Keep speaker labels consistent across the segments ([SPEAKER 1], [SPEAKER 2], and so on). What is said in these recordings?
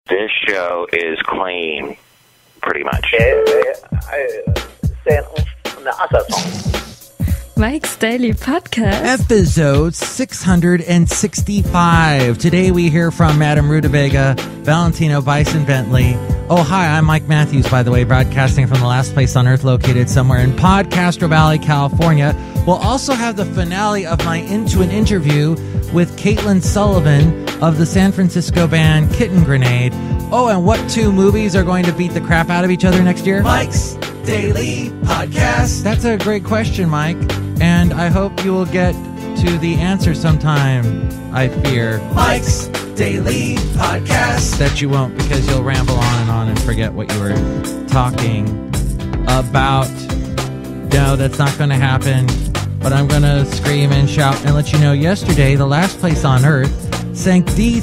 [SPEAKER 1] This show is clean, pretty much.
[SPEAKER 2] Mike's Daily Podcast.
[SPEAKER 3] Episode 665. Today we hear from Madame Rootabega, Valentino, Bison Bentley. Oh, hi, I'm Mike Matthews, by the way, broadcasting from the last place on Earth located somewhere in Podcastro Valley, California. We'll also have the finale of my Into an Interview with Katelyn Sullivan of the San Francisco band Kitten Grenade. Oh, and what two movies are going to beat the crap out of each other next year? Mike's Daily Podcast. That's a great question, Mike, and I hope you will get to the answer sometime, I fear. Mike's Daily Podcast. That you won't, because you'll ramble on and forget what you were talking about. No, that's not going to happen. But I'm going to scream and shout and let you know, yesterday, the last place on Earth sank deep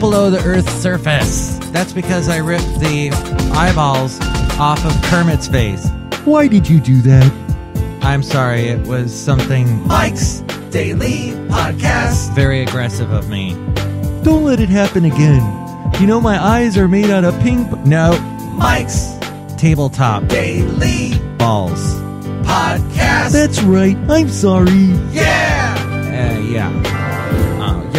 [SPEAKER 3] below the Earth's surface. That's because I ripped the eyeballs off of Kermit's face.
[SPEAKER 4] Why did you do that?
[SPEAKER 3] I'm sorry, it was something... Mike's Daily Podcast. Very aggressive of me.
[SPEAKER 4] Don't let it happen again. You know my eyes are made out of pink...
[SPEAKER 3] No. Mike's Tabletop Daily Balls Podcast.
[SPEAKER 4] That's right. I'm sorry.
[SPEAKER 3] Yeah.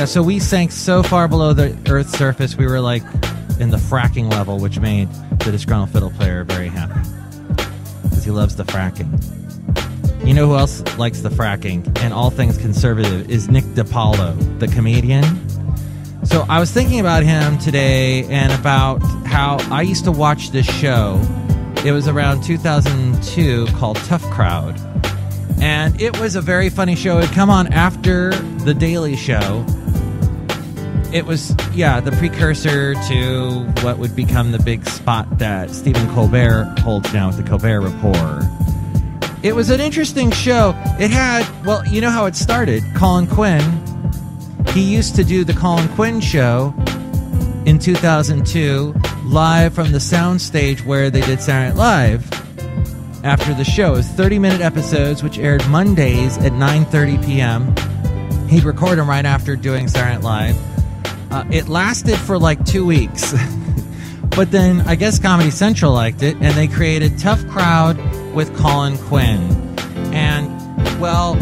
[SPEAKER 3] So we sank so far below the Earth's surface, we were like in the fracking level, which made the disgruntled fiddle player very happy because he loves the fracking. You know who else likes the fracking and all things conservative is Nick DiPaolo, the comedian. So I was thinking about him today and about how I used to watch this show. It was around 2002 called Tough Crowd. And it was a very funny show. It had come on after The Daily Show. It was, the precursor to what would become the big spot that Stephen Colbert holds now with the Colbert Report. It was an interesting show. It had, well, you know how it started. Colin Quinn, he used to do the Colin Quinn Show in 2002 live from the soundstage where they did Saturday Night Live after the show. It was 30-minute episodes, which aired Mondays at 9:30 p.m. He'd record them right after doing Saturday Night Live. It lasted for like 2 weeks. But then I guess Comedy Central liked it, and they created Tough Crowd with Colin Quinn. And, well,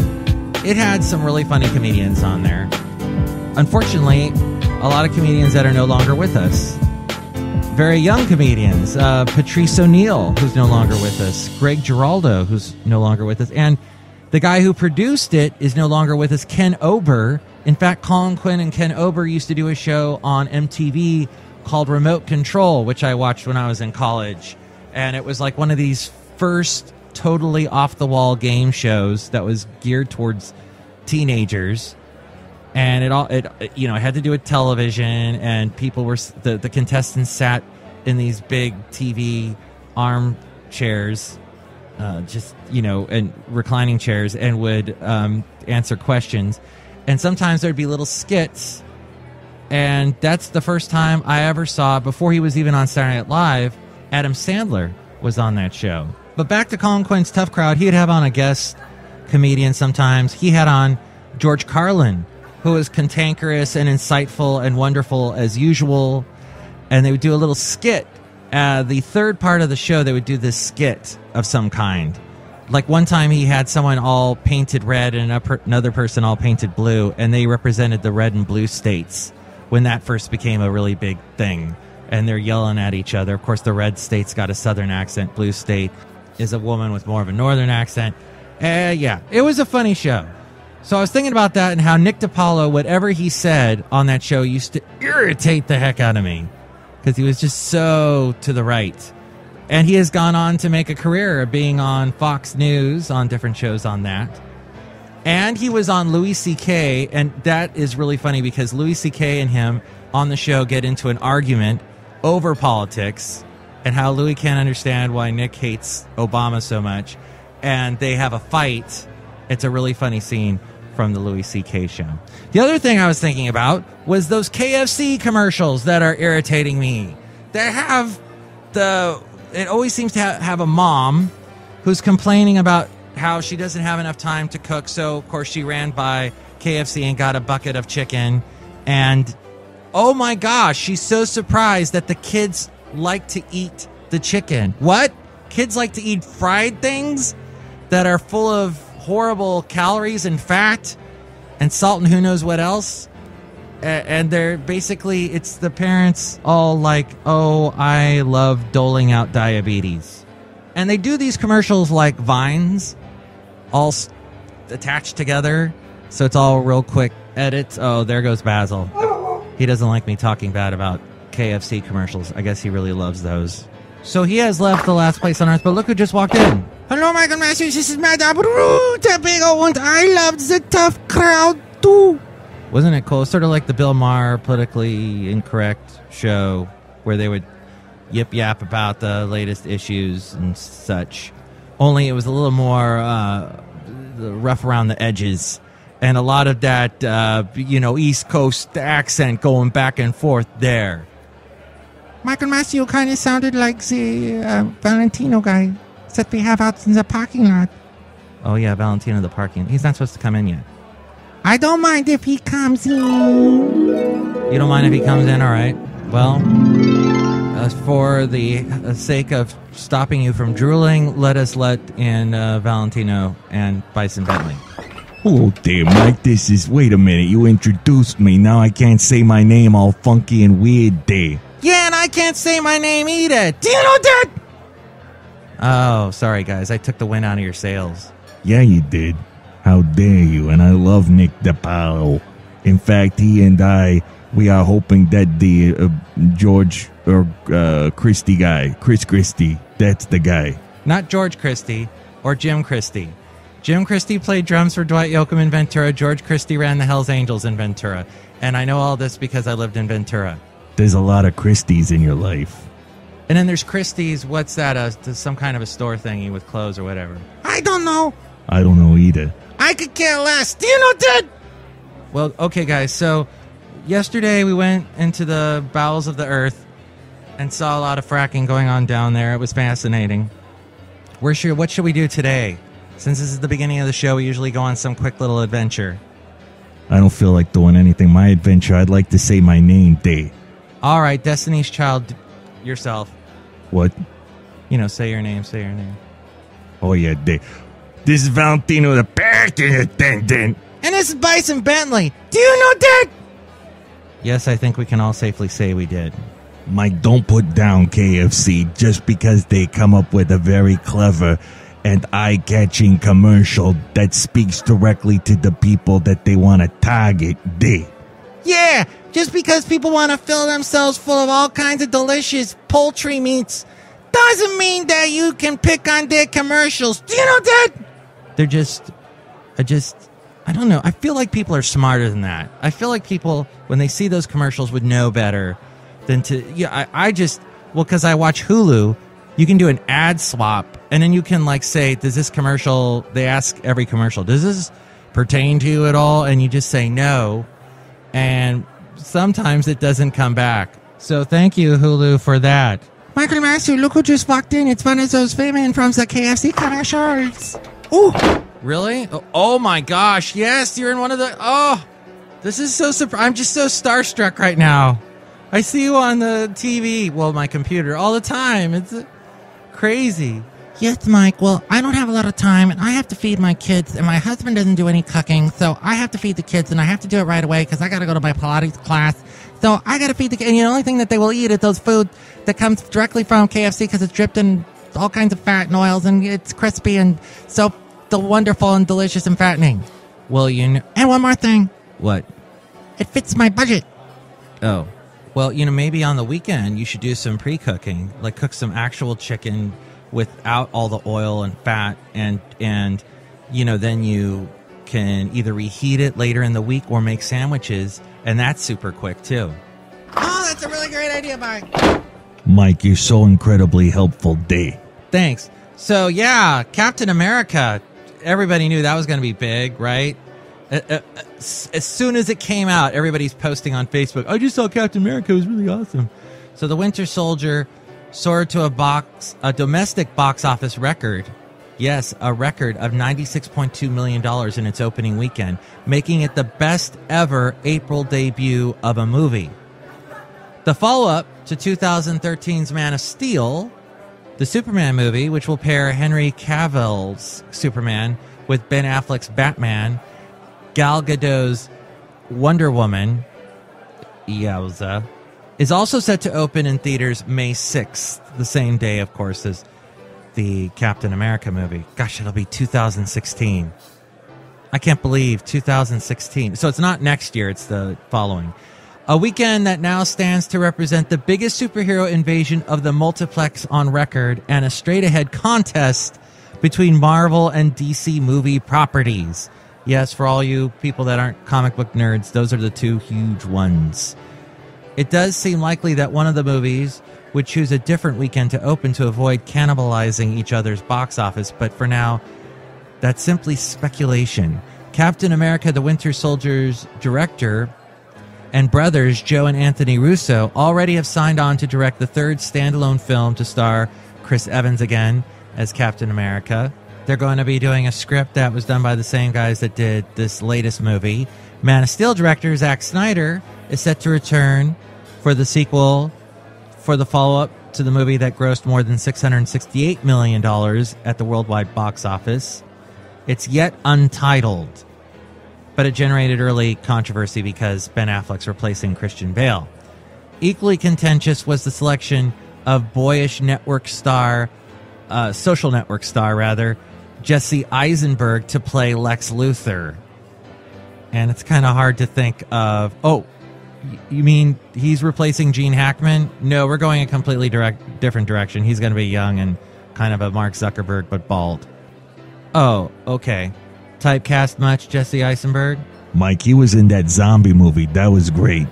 [SPEAKER 3] it had some really funny comedians on there. Unfortunately, a lot of comedians that are no longer with us. Very young comedians. Patrice O'Neill, who's no longer with us. Greg Giraldo, who's no longer with us. And the guy who produced it is no longer with us, Ken Ober. In fact, Colin Quinn and Ken Ober used to do a show on MTV called Remote Control, which I watched when I was in college. And it was like one of these first totally off-the-wall game shows that was geared towards teenagers. And it had to do with television, and people were the contestants sat in these big TV armchairs, and reclining chairs, and would answer questions. And sometimes there'd be little skits, and that's the first time I ever saw, before he was even on Saturday Night Live, Adam Sandler was on that show. But back to Colin Quinn's Tough Crowd, he'd have on a guest comedian sometimes. He had on George Carlin, who was cantankerous and insightful and wonderful as usual. And they would do a little skit. The third part of the show, they would do this skit of some kind. Like one time he had someone all painted red and another person all painted blue, and they represented the red and blue states when that first became a really big thing. And they're yelling at each other. Of course, the red state's got a southern accent. Blue state is a woman with more of a northern accent. It was a funny show. So I was thinking about that and how Nick DiPaolo, whatever he said on that show, used to irritate the heck out of me because he was just so to the right. And he has gone on to make a career of being on Fox News, on different shows on that. And he was on Louis C.K., and that is really funny because Louis C.K. and him on the show get into an argument over politics and how Louis can't understand why Nick hates Obama so much. And they have a fight. It's a really funny scene from the Louis C.K. show. The other thing I was thinking about was those KFC commercials that are irritating me. They have it always seems to have a mom who's complaining about how she doesn't have enough time to cook, so of course she ran by KFC and got a bucket of chicken, and oh my gosh, she's so surprised that the kids like to eat the chicken. What? Kids like to eat fried things that are full of horrible calories and fat and salt and who knows what else? And they're basically, it's the parents all like, oh, I love doling out diabetes. And they do these commercials like vines, all attached together. So it's all real quick edits. Oh, there goes Basil. He doesn't like me talking bad about KFC commercials. I guess he really loves those. So he has left the last place on earth, but look who just walked in. Hello, Michael Matthews. This is Madame Rootabega, and I loved the tough crowd too. Wasn't it cool? Sort of like the Bill Maher politically incorrect show where they would yip yap about the latest issues and such. Only it was a little more rough around the edges. And a lot of that, East Coast accent going back and forth there. Michael Massio kind of sounded like the Valentino guy that we have out in the parking lot. Oh, yeah, Valentino, the parking. He's not supposed to come in yet. I don't mind if he comes in. You don't mind if he comes in? All right. Well, for the sake of stopping you from drooling, let us let in Valentino and Bison Bentley.
[SPEAKER 4] Oh, there, Mike. Wait a minute. You introduced me. Now I can't say my name all funky and weird there.
[SPEAKER 3] Yeah, and I can't say my name either. Do you know that? Oh, sorry, guys. I took the wind out of your sails.
[SPEAKER 4] Yeah, you did. How dare you? And I love Nick DiPaolo. In fact, he and I, we are hoping that the George or Christie guy, Chris Christie, that's the guy.
[SPEAKER 3] Not George Christie or Jim Christie. Jim Christie played drums for Dwight Yoakam in Ventura. George Christie ran the Hells Angels in Ventura. And I know all this because I lived in Ventura.
[SPEAKER 4] There's a lot of Christies in your life.
[SPEAKER 3] And then there's Christie's, what's that, some kind of a store thingy with clothes or whatever. I don't know.
[SPEAKER 4] I don't know either.
[SPEAKER 3] I could care less. Do you know that? Well, okay, guys, so yesterday we went into the bowels of the earth and saw a lot of fracking going on down there. It was fascinating. What should we do today? Since this is the beginning of the show, we usually go on some quick little adventure.
[SPEAKER 4] I don't feel like doing anything. My adventure, I'd like to say my name, Day.
[SPEAKER 3] All right, Destiny's Child, yourself.
[SPEAKER 4] What?
[SPEAKER 3] Say your name,
[SPEAKER 4] Oh, yeah, Day. This is Valentino, the parking attendant.
[SPEAKER 3] And this is Bison Bentley. Do you know that? Yes, I think we can all safely say we did.
[SPEAKER 4] Mike, don't put down KFC just because they come up with a very clever and eye-catching commercial that speaks directly to the people that they want to target.
[SPEAKER 3] Yeah, just because people want to fill themselves full of all kinds of delicious poultry meats doesn't mean that you can pick on their commercials. Do you know that? They're I don't know. I feel like people are smarter than that. I feel like people, when they see those commercials, would know better than to, because I watch Hulu, you can do an ad swap, and then you can say, does this commercial, they ask every commercial, does this pertain to you at all? And you just say no, and sometimes it doesn't come back. So thank you, Hulu, for that. Michael Master, look who just walked in. It's one of those women from the KFC commercials. Ooh, really? Oh my gosh, yes, you're in one of the, this is so surprising. I'm just so starstruck right now. I see you on the TV, my computer, all the time. It's crazy. Yes, Mike. Well, I don't have a lot of time, and I have to feed my kids, and my husband doesn't do any cooking, so I have to feed the kids, and I have to do it right away because I got to go to my Pilates class. So I got to feed the kids, and the only thing that they will eat is those food that comes directly from KFC because it's dripped in all kinds of fat and oils, and it's crispy and so wonderful and delicious and fattening. Well, and one more thing. What? It fits my budget. Oh. Well, maybe on the weekend you should do some pre-cooking, like cook some actual chicken without all the oil and fat, and then you can either reheat it later in the week or make sandwiches, and that's super quick too. Oh, that's a really great idea, Mike.
[SPEAKER 4] Mike, you're so incredibly helpful, Day.
[SPEAKER 3] Thanks. So, yeah, Captain America, everybody knew that was going to be big, right? As soon as it came out, everybody's posting on Facebook, I just saw Captain America, it was really awesome. So the Winter Soldier soared to a domestic box office record. Yes, a record of $96.2 million in its opening weekend, making it the best ever April debut of a movie. The follow-up to 2013's Man of Steel, the Superman movie, which will pair Henry Cavill's Superman with Ben Affleck's Batman, Gal Gadot's Wonder Woman, yowza, is also set to open in theaters May 6th, the same day, of course, as the Captain America movie. Gosh, it'll be 2016. I can't believe 2016. So it's not next year, it's the following. A weekend that now stands to represent the biggest superhero invasion of the multiplex on record and a straight-ahead contest between Marvel and DC movie properties. Yes, for all you people that aren't comic book nerds, those are the two huge ones. It does seem likely that one of the movies would choose a different weekend to open to avoid cannibalizing each other's box office, but for now, that's simply speculation. Captain America: The Winter Soldier's director and brothers Joe and Anthony Russo already have signed on to direct the third standalone film to star Chris Evans again as Captain America. They're going to be doing a script that was done by the same guys that did this latest movie. Man of Steel director Zack Snyder is set to return for the sequel, for the follow-up to the movie that grossed more than $668 million at the worldwide box office. It's yet untitled, but it generated early controversy because Ben Affleck's replacing Christian Bale. Equally contentious was the selection of boyish social network star, Jesse Eisenberg to play Lex Luthor. And it's kind of hard to think of, you mean he's replacing Gene Hackman? No, we're going a completely different direction. He's going to be young and kind of a Mark Zuckerberg, but bald. Oh, okay. Typecast much, Jesse Eisenberg?
[SPEAKER 4] Mike, he was in that zombie movie. That was great.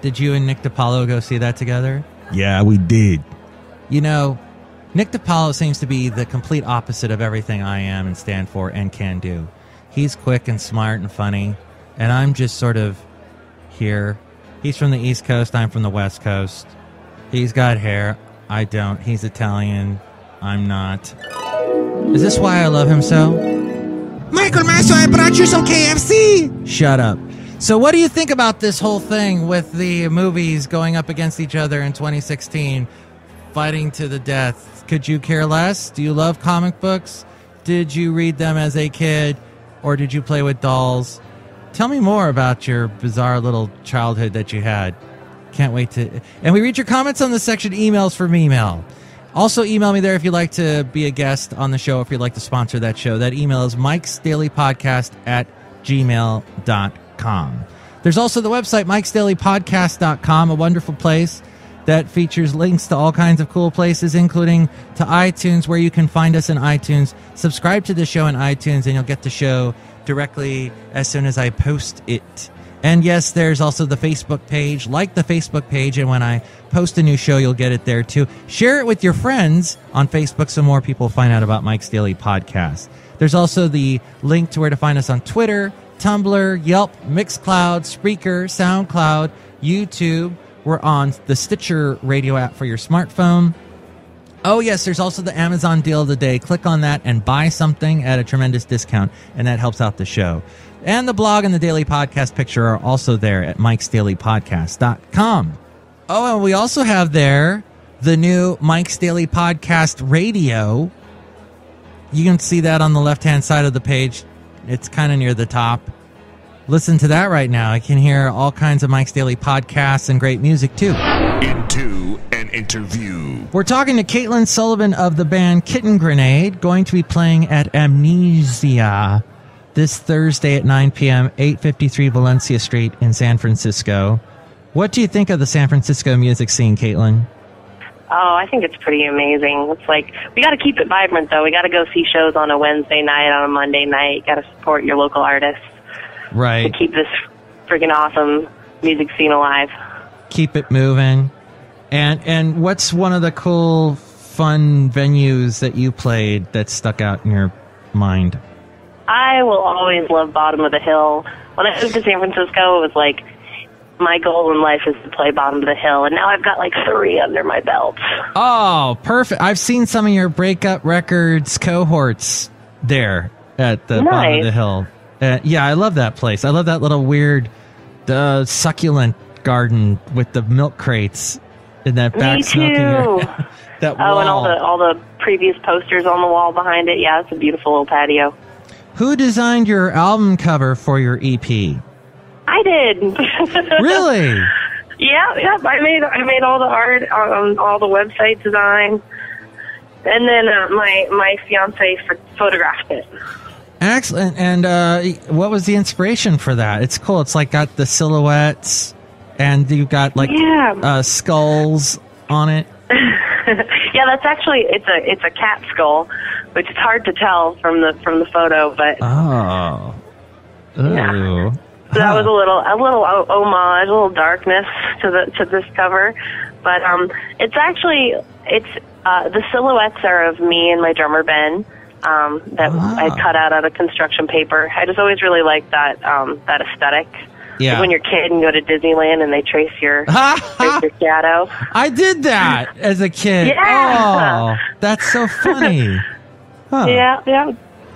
[SPEAKER 3] Did you and Nick DiPaolo go see that together?
[SPEAKER 4] Yeah, we did.
[SPEAKER 3] You know, Nick DiPaolo seems to be the complete opposite of everything I am and stand for and can do. He's quick and smart and funny, and I'm just sort of here. He's from the East Coast, I'm from the West Coast. He's got hair, I don't. He's Italian, I'm not. Is this why I love him so? Michael Masso, I brought you some KFC! Shut up. So what do you think about this whole thing with the movies going up against each other in 2016, fighting to the death? Could you care less? Do you love comic books? Did you read them as a kid? Or did you play with dolls? Tell me more about your bizarre little childhood that you had. Can't wait to... And we read your comments on the section emails from email. Also email me there if you'd like to be a guest on the show, if you'd like to sponsor that show. That email is mikesdailypodcast@gmail.com. There's also the website, mikesdailypodcast.com, a wonderful place that features links to all kinds of cool places, including to iTunes, where you can find us in iTunes. Subscribe to the show in iTunes, and you'll get the show directly as soon as I post it. And yes, there's also the Facebook page. Like the Facebook page, and when I post a new show, you'll get it there too. Share it with your friends on Facebook so more people find out about Mike's Daily Podcast. There's also the link to where to find us on Twitter, Tumblr, Yelp, Mixcloud, Spreaker, SoundCloud, YouTube. We're on the Stitcher radio app for your smartphone. Oh, yes, there's also the Amazon deal of the day. Click on that and buy something at a tremendous discount, and that helps out the show. And the blog and the daily podcast picture are also there at mikesdailypodcast.com. Oh, and we also have there the new Mike's Daily Podcast Radio. You can see that on the left-hand side of the page. It's kind of near the top. Listen to that right now. I can hear all kinds of Mike's Daily Podcasts and great music, too.
[SPEAKER 5] Into an interview.
[SPEAKER 3] We're talking to Katelyn Sullivan of the band Kitten Grenade, going to be playing at Amnesia this Thursday at 9 p.m., 853 Valencia Street in San Francisco. What do you think of the San Francisco music scene, Katelyn?
[SPEAKER 6] Oh, I think it's pretty amazing. It's like, we got to keep it vibrant, though. We got to go see shows on a Wednesday night, on a Monday night. Got to support your local artists.
[SPEAKER 3] Right.
[SPEAKER 6] To keep this freaking awesome music scene alive.
[SPEAKER 3] Keep it moving. And what's one of the cool, fun venues that you played that stuck out in your mind?
[SPEAKER 6] I will always love Bottom of the Hill. When I moved to San Francisco, it was like, my goal in life is to play Bottom of the Hill, and now I've got like 3 under my belt.
[SPEAKER 3] Oh, perfect. I've seen some of your Breakup Records cohorts there at the Bottom of the Hill. Yeah, I love that place. I love that little weird, succulent garden with the milk crates in that back
[SPEAKER 6] Me
[SPEAKER 3] smoking
[SPEAKER 6] too.
[SPEAKER 3] area. That wall.
[SPEAKER 6] Oh, and all the previous posters on the wall behind it. Yeah, it's a beautiful little patio.
[SPEAKER 3] Who designed your album cover for your EP?
[SPEAKER 6] I did.
[SPEAKER 3] Really?
[SPEAKER 6] Yeah. I made all the art, all the website design, and then my fiance photographed it.
[SPEAKER 3] Excellent. And what was the inspiration for that? It's cool. It's like got the silhouettes, and you've got like skulls on it.
[SPEAKER 6] Yeah, that's actually it's a cat skull, which is hard to tell from the photo, but
[SPEAKER 3] Oh.
[SPEAKER 6] Yeah. So that was a little homage, a little darkness to this cover, but it's the silhouettes are of me and my drummer Ben that I cut out of construction paper. I just always really liked that aesthetic.
[SPEAKER 3] Yeah.
[SPEAKER 6] Like when you're a kid and you go to Disneyland and they trace your shadow.
[SPEAKER 3] I did that as a kid.
[SPEAKER 6] Yeah.
[SPEAKER 3] Oh, that's so funny. Huh.
[SPEAKER 6] Yeah.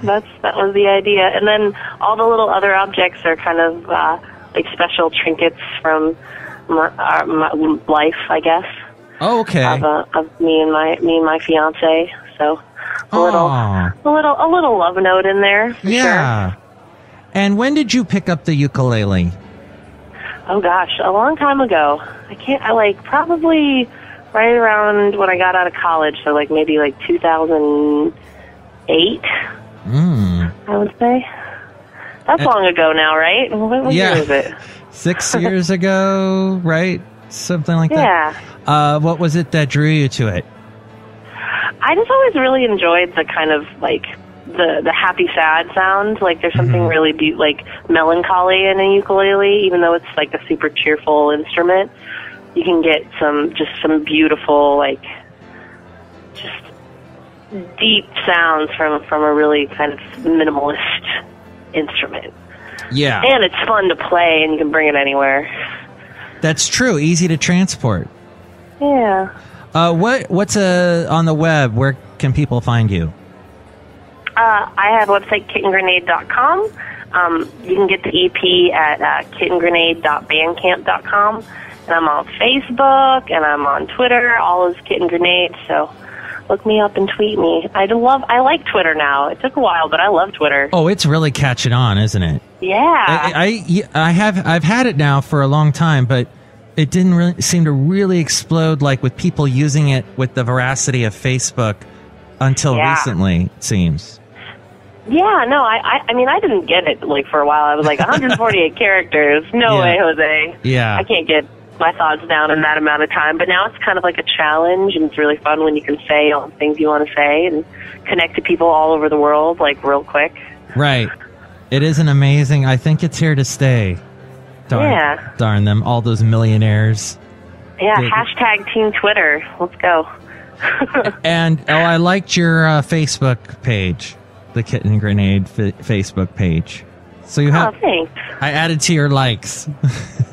[SPEAKER 6] That was the idea. And then all the little other objects are kind of like special trinkets from my life, I guess.
[SPEAKER 3] Oh, okay.
[SPEAKER 6] Of me and my fiance. So a little love note in there. For
[SPEAKER 3] yeah.
[SPEAKER 6] Sure.
[SPEAKER 3] And when did you pick up the ukulele?
[SPEAKER 6] Oh gosh, a long time ago. Probably right around when I got out of college. So maybe 2008. I would say. That's long ago now, right? What year is it?
[SPEAKER 3] 6 years ago, right? Something like that.
[SPEAKER 6] Yeah.
[SPEAKER 3] What was it that drew you to it?
[SPEAKER 6] I just always really enjoyed the kind of the happy sad sound. There's something really melancholy in a ukulele, even though it's a super cheerful instrument. You can get some beautiful just deep sounds from a really kind of minimalist instrument.
[SPEAKER 3] Yeah.
[SPEAKER 6] And it's fun to play, and you can bring it anywhere.
[SPEAKER 1] That's true. Easy to transport.
[SPEAKER 6] Yeah.
[SPEAKER 1] What's on the web? Where can people find you?
[SPEAKER 6] I have a website, KittenGrenade.com. You can get the EP at kittengrenade.bandcamp.com. And I'm on Facebook, and I'm on Twitter, all is Kitten Grenade, so look me up and tweet me. I like Twitter now. It took a while, but I love Twitter.
[SPEAKER 1] Oh, it's really catching on, isn't it?
[SPEAKER 6] Yeah.
[SPEAKER 1] I've had it now for a long time, but it didn't really seem to really explode like with people using it with the veracity of Facebook until recently, it seems.
[SPEAKER 6] Yeah, no, I mean, I didn't get it for a while. I was 148 characters. No way, Jose.
[SPEAKER 1] Yeah.
[SPEAKER 6] I can't get my thoughts down in that amount of time. But now it's kind of like a challenge, and it's really fun when you can say all the things you want to say and connect to people all over the world, real quick.
[SPEAKER 1] Right. It is an amazing, I think it's here to stay. Darn them, all those millionaires.
[SPEAKER 6] Yeah, hashtag Team Twitter. Let's go.
[SPEAKER 1] And, I liked your Facebook page, the Kitten Grenade Facebook page. So you have.
[SPEAKER 6] Oh, thanks.
[SPEAKER 1] I added to your likes.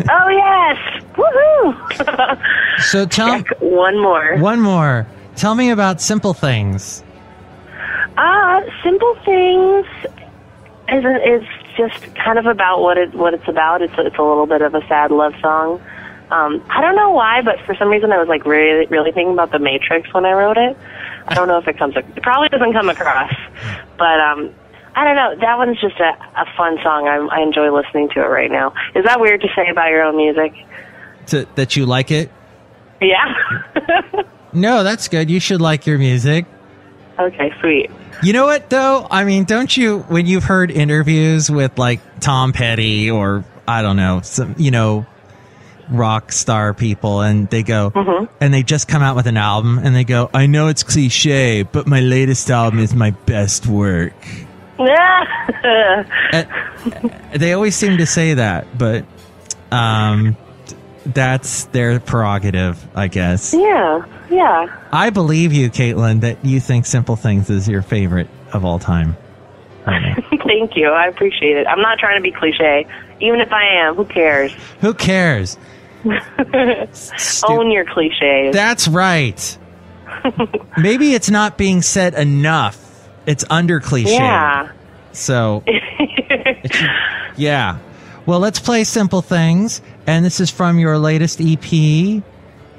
[SPEAKER 6] Oh, yes. Woohoo.
[SPEAKER 1] So tell
[SPEAKER 6] one more.
[SPEAKER 1] Tell me about Simple Things.
[SPEAKER 6] Simple Things is just kind of about what it's about. It's a little bit of a sad love song. I don't know why, but for some reason I was really, really thinking about The Matrix when I wrote it. I don't know if it probably doesn't come across, but I don't know. That one's just a fun song. I enjoy listening to it right now. Is that weird to say about your own music?
[SPEAKER 1] That you like it?
[SPEAKER 6] Yeah.
[SPEAKER 1] No, that's good. You should like your music.
[SPEAKER 6] Okay, sweet.
[SPEAKER 1] You know what, though? I mean, don't you, when you've heard interviews with, Tom Petty or, I don't know, some, rock star people, and they go, and they just come out with an album, and they go, I know it's cliche, but my latest album is my best work. They always seem to say that, but that's their prerogative, I guess.
[SPEAKER 6] Yeah.
[SPEAKER 1] I believe you, Katelyn, that you think Simple Things is your favorite of all time.
[SPEAKER 6] Thank you. I appreciate it. I'm not trying to be cliche. Even if I am, who cares?
[SPEAKER 1] Who cares?
[SPEAKER 6] Own your cliches.
[SPEAKER 1] That's right. Maybe it's not being said enough. It's under cliche.
[SPEAKER 6] Yeah.
[SPEAKER 1] So, yeah. Well, let's play Simple Things. And this is from your latest EP.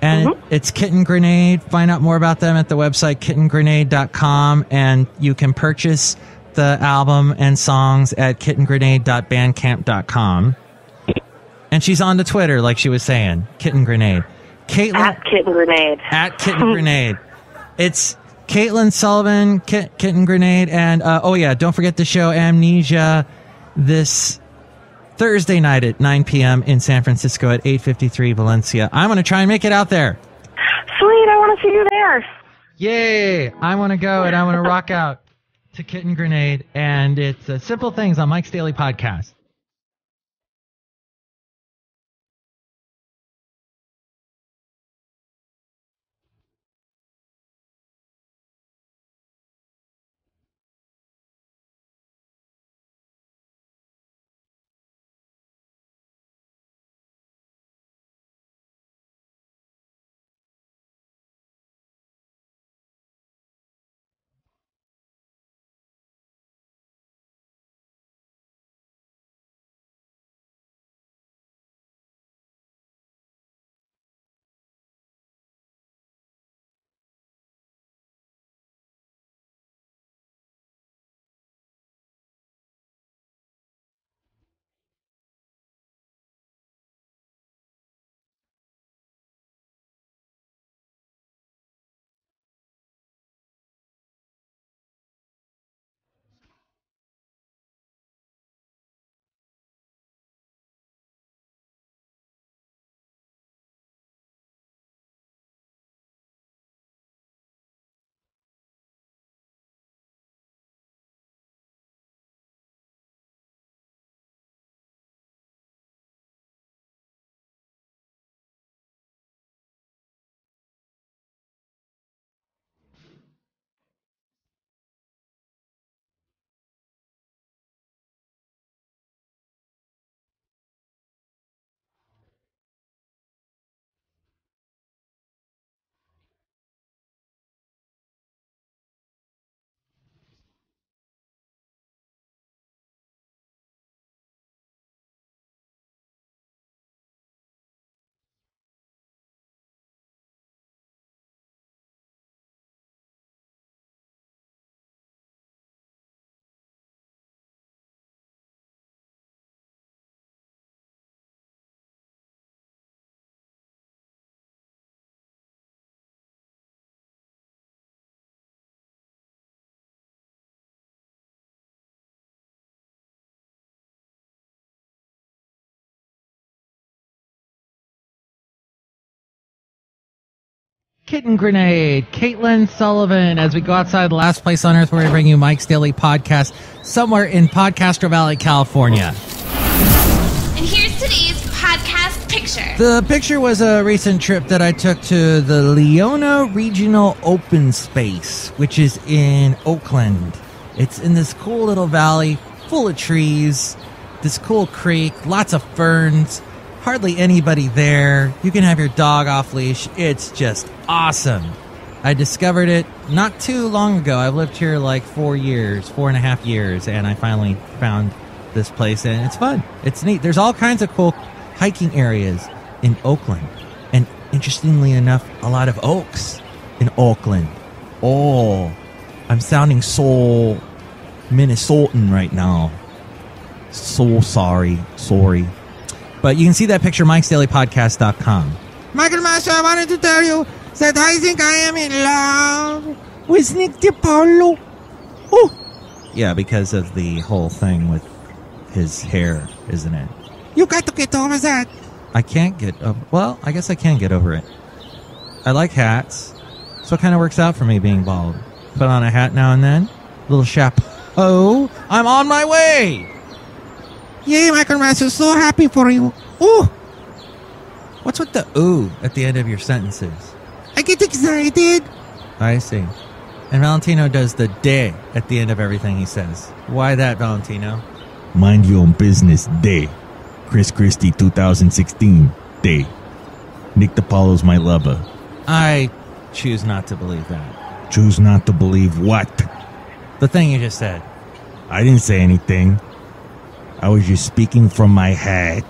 [SPEAKER 1] And it's Kitten Grenade. Find out more about them at the website kittengrenade.com. And you can purchase the album and songs at kittengrenade.bandcamp.com. And she's on the Twitter, like she was saying. Kitten Grenade. Katelyn,
[SPEAKER 6] at Kitten Grenade.
[SPEAKER 1] At Kitten Grenade. It's Katelyn Sullivan, Kitten Grenade, and don't forget the show Amnesia this Thursday night at 9 p.m. in San Francisco at 853 Valencia. I'm going to try and make it out there.
[SPEAKER 6] Sweet, I want to see you there.
[SPEAKER 1] Yay! I want to go and I want to rock out to Kitten Grenade, and it's Simple Things on Mike's Daily Podcast. Kitten Grenade, Katelyn Sullivan, as we go outside the last place on earth where we bring you Mike's Daily Podcast, somewhere in Podcastro Valley, California.
[SPEAKER 7] And here's today's podcast picture.
[SPEAKER 1] The picture was a recent trip that I took to the Leona Regional Open Space, which is in Oakland. It's in this cool little valley full of trees, this cool creek, lots of ferns. Hardly anybody there. You can have your dog off leash. It's just awesome. I discovered it not too long ago. I've lived here like 4.5 years, and I finally found this place, and it's fun. It's neat. There's all kinds of cool hiking areas in Oakland. And interestingly enough, a lot of oaks in Oakland. Oh, I'm sounding so Minnesotan right now. So sorry. But you can see that picture, Mike'sDailyPodcast.com. Michael Master, I wanted to tell you that I think I am in love with Nick DiPaolo. Oh, yeah, because of the whole thing with his hair, isn't it? You got to get over that. I can't get over... Well, I guess I can get over it. I like hats, so it kind of works out for me being bald. Put on a hat now and then. Little chapeau. I'm on my way. Yay, Michael Master, so happy for you. Ooh. What's with the ooh at the end of your sentences? I get excited. I see. And Valentino does the de at the end of everything he says. Why that, Valentino?
[SPEAKER 4] Mind your own business, day. Chris Christie 2016, day. Nick DiPaolo's my lover.
[SPEAKER 1] I choose not to believe that.
[SPEAKER 4] Choose not to believe what?
[SPEAKER 1] The thing you just said.
[SPEAKER 4] I didn't say anything. I was just speaking from my hat.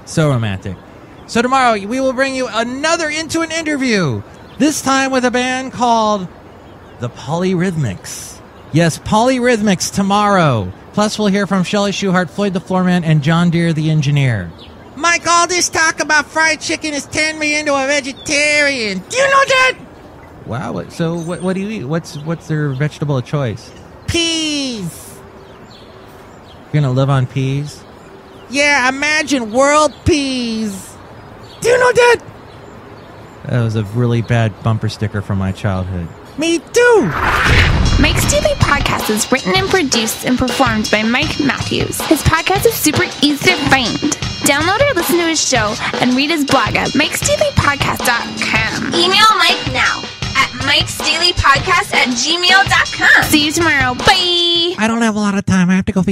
[SPEAKER 3] So romantic. So tomorrow we will bring you another Into an Interview. This time with a band called the POLYRHYTHMICS. Yes, POLYRHYTHMICS tomorrow. Plus we'll hear from Chely Shoehart, Floyd the Floorman, and John Deere the engineer. Mike, all this talk about fried chicken has turned me into a vegetarian. Do you know that? Wow. So what do you eat? What's their vegetable of choice? Peas. You're gonna live on peas? Yeah, imagine world peas. Do you know that? That was a really bad bumper sticker from my childhood. Me too.
[SPEAKER 7] Mike's Daily Podcast is written and produced and performed by Mike Matthews. His podcast is super easy to find. Download or listen to his show and read his blog at mikesdailypodcast.com. Email Mike now at mikesdailypodcast@gmail.com. See you tomorrow. Bye.
[SPEAKER 3] I don't have a lot of time. I have to go feed